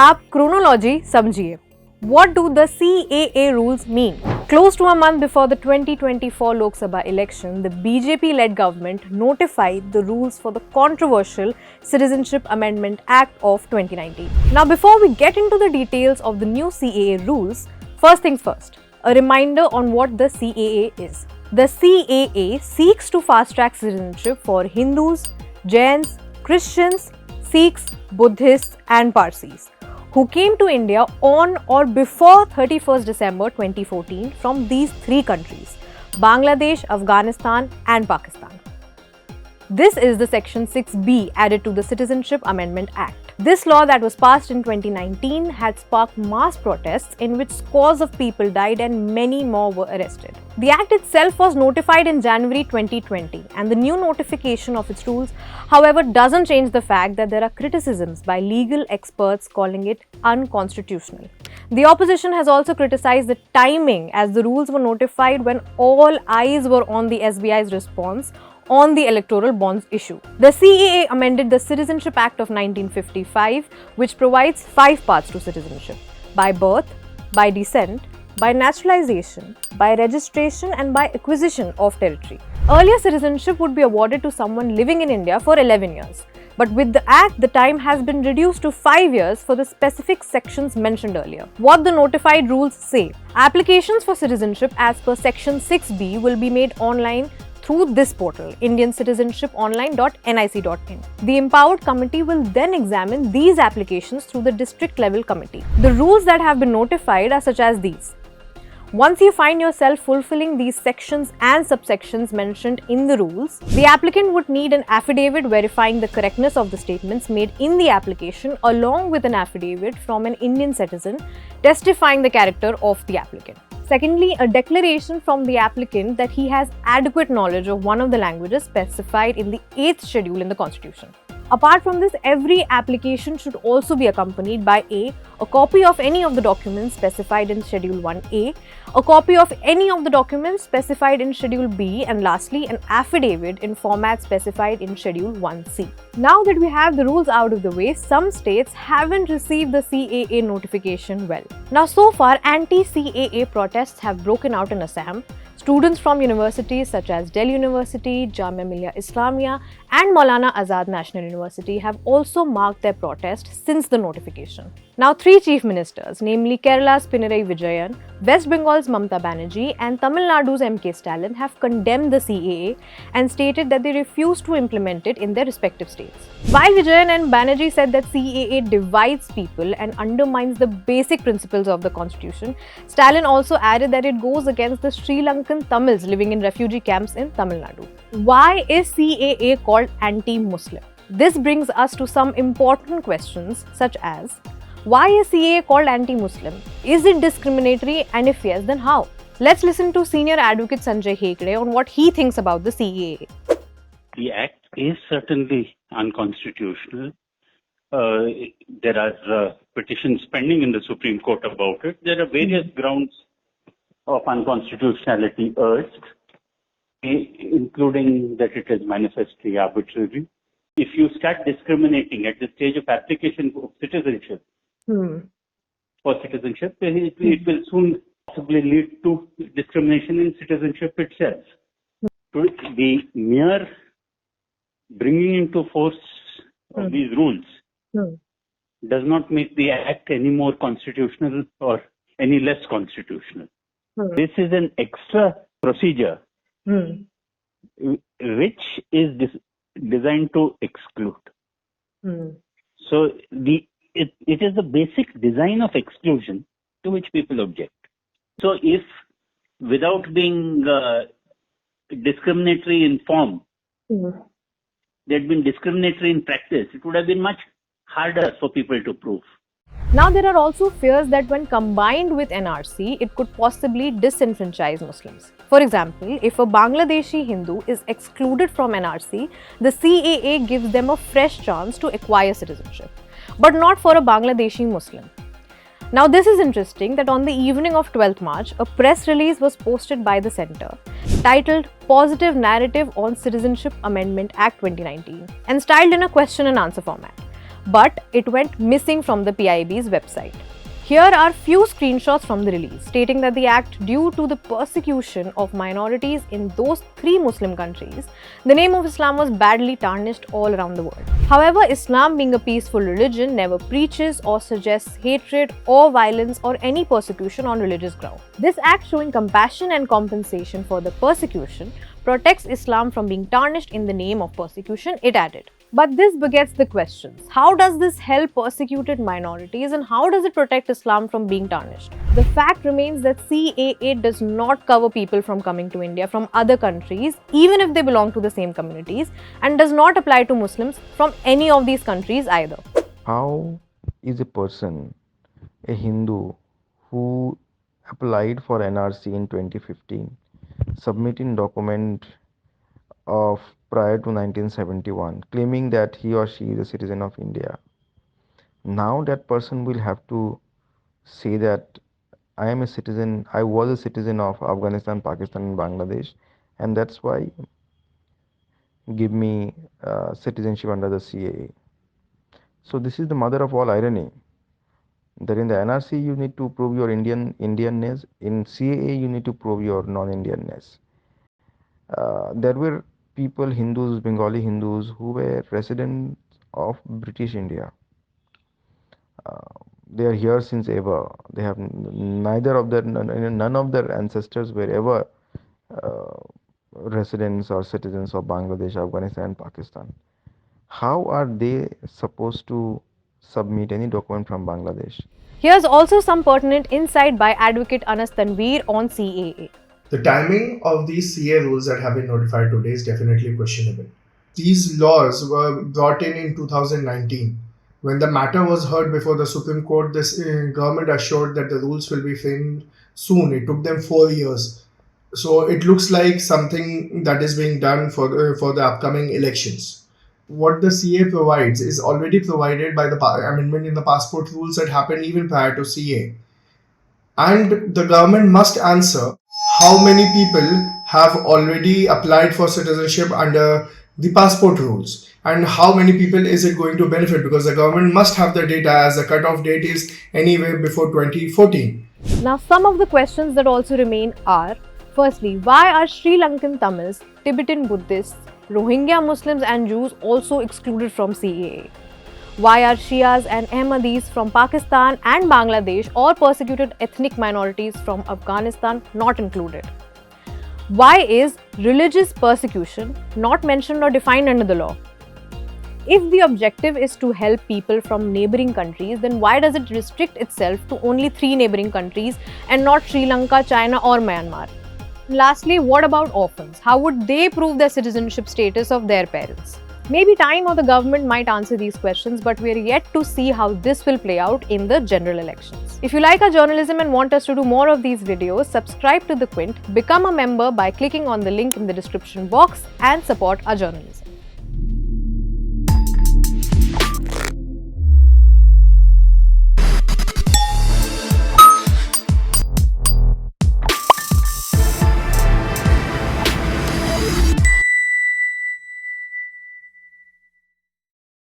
आप chronology समझिए. What do the CAA rules mean? Close to a month before the 2024 Lok Sabha election, the BJP-led government notified the rules for the controversial Citizenship Amendment Act of 2019. Now, before we get into the details of the new CAA rules, first things first, a reminder on what the CAA is. The CAA seeks to fast-track citizenship for Hindus, Jains, Christians, Sikhs, Buddhists and Parsis who came to India on or before 31st December 2014 from these three countries, Bangladesh, Afghanistan and Pakistan. This is the Section 6B added to the Citizenship Amendment Act. This law that was passed in 2019 had sparked mass protests in which scores of people died and many more were arrested. The Act itself was notified in January 2020 and the new notification of its rules, however, doesn't change the fact that there are criticisms by legal experts calling it unconstitutional. The opposition has also criticized the timing as the rules were notified when all eyes were on the SBI's response on the electoral bonds issue. The CAA amended the Citizenship Act of 1955, which provides 5 paths to citizenship: by birth, by descent, by naturalization, by registration and by acquisition of territory. Earlier, citizenship would be awarded to someone living in India for 11 years. But with the Act, the time has been reduced to 5 years for the specific sections mentioned earlier. What the notified rules say: applications for citizenship as per Section 6B will be made online through this portal, indiancitizenshiponline.nic.in. The empowered committee will then examine these applications through the district level committee. The rules that have been notified are such as these. Once you find yourself fulfilling these sections and subsections mentioned in the rules, the applicant would need an affidavit verifying the correctness of the statements made in the application along with an affidavit from an Indian citizen testifying the character of the applicant. Secondly, a declaration from the applicant that he has adequate knowledge of one of the languages specified in the 8th schedule in the Constitution. Apart from this, every application should also be accompanied by a copy of any of the documents specified in Schedule 1A, a copy of any of the documents specified in Schedule B, and lastly, an affidavit in format specified in Schedule 1C. Now that we have the rules out of the way, some states haven't received the CAA notification well. Now, so far, anti-CAA protests have broken out in Assam. Students from universities such as Delhi University, Jamia Millia Islamia and Maulana Azad National University have also marked their protest since the notification. Now, 3 chief ministers, namely Kerala's Pinarayi Vijayan, West Bengal's Mamata Banerjee and Tamil Nadu's M.K. Stalin have condemned the CAA and stated that they refuse to implement it in their respective states. While Vijayan and Banerjee said that CAA divides people and undermines the basic principles of the constitution, Stalin also added that it goes against the Sri Lankan Tamils living in refugee camps in Tamil Nadu. Why is CAA called anti-Muslim? This brings us to some important questions such as: why is CAA called anti-Muslim? Is it discriminatory, and if yes, then how? Let's listen to senior advocate Sanjay Hegde on what he thinks about the CAA. The Act is certainly unconstitutional. There are petitions pending in the Supreme Court about it. There are various grounds of unconstitutionality urged, including that it is manifestly arbitrary. If you start discriminating at the stage of application of citizenship, for citizenship, it will soon possibly lead to discrimination in citizenship itself. The mere bringing into force of these rules does not make the Act any more constitutional or any less constitutional. This is an extra procedure which is designed to exclude. So it is the basic design of exclusion to which people object. So if without being discriminatory in form, they had been discriminatory in practice, it would have been much harder for people to prove. Now, there are also fears that when combined with NRC, it could possibly disenfranchise Muslims. For example, if a Bangladeshi Hindu is excluded from NRC, the CAA gives them a fresh chance to acquire citizenship, but not for a Bangladeshi Muslim. Now, this is interesting that on the evening of 12th March, a press release was posted by the Centre titled Positive Narrative on Citizenship Amendment Act 2019 and styled in a question and answer format. but it went missing from the PIB's website. Here are few screenshots from the release stating that the act, due to the persecution of minorities in those 3 Muslim countries, the name of Islam was badly tarnished all around the world. However, Islam, being a peaceful religion, never preaches or suggests hatred or violence or any persecution on religious ground. This act, showing compassion and compensation for the persecution, protects Islam from being tarnished in the name of persecution, it added. But this begets the questions. How does this help persecuted minorities and how does it protect Islam from being tarnished? The fact remains that CAA does not cover people from coming to India from other countries, even if they belong to the same communities, and does not apply to Muslims from any of these countries either. How is a person, a Hindu, who applied for NRC in 2015, submitting document of prior to 1971, claiming that he or she is a citizen of India? Now that person will have to say that I was a citizen of Afghanistan, Pakistan and Bangladesh, and that's why give me citizenship under the CAA. So this is the mother of all irony. That in the NRC you need to prove your Indianness, in CAA you need to prove your non-Indianness. There were people, Hindus, Bengali Hindus, who were residents of British India. They are here since ever. They have none of their ancestors were ever residents or citizens of Bangladesh, Afghanistan and Pakistan. How are they supposed to submit any document from Bangladesh? Here's also some pertinent insight by advocate Anas Tanveer on CAA. The timing of these CA rules that have been notified today is definitely questionable. These laws were brought in 2019. When the matter was heard before the Supreme Court, the government assured that the rules will be framed soon. It took them 4 years. So it looks like something that is being done for the upcoming elections. What the CA provides is already provided by the amendment in the passport rules that happened even prior to CA. And the government must answer how many people have already applied for citizenship under the passport rules and how many people is it going to benefit, because the government must have the data, as the cutoff date is anywhere before 2014. Now, some of the questions that also remain are: firstly, why are Sri Lankan Tamils, Tibetan Buddhists, Rohingya Muslims and Jews also excluded from CAA? Why are Shias and Ahmadis from Pakistan and Bangladesh or persecuted ethnic minorities from Afghanistan not included? Why is religious persecution not mentioned or defined under the law? If the objective is to help people from neighboring countries, then why does it restrict itself to only 3 neighboring countries and not Sri Lanka, China or Myanmar? Lastly, what about orphans? How would they prove their citizenship status of their parents? Maybe time or the government might answer these questions, but we're yet to see how this will play out in the general elections. If you like our journalism and want us to do more of these videos, subscribe to the Quint, become a member by clicking on the link in the description box and support our journalism.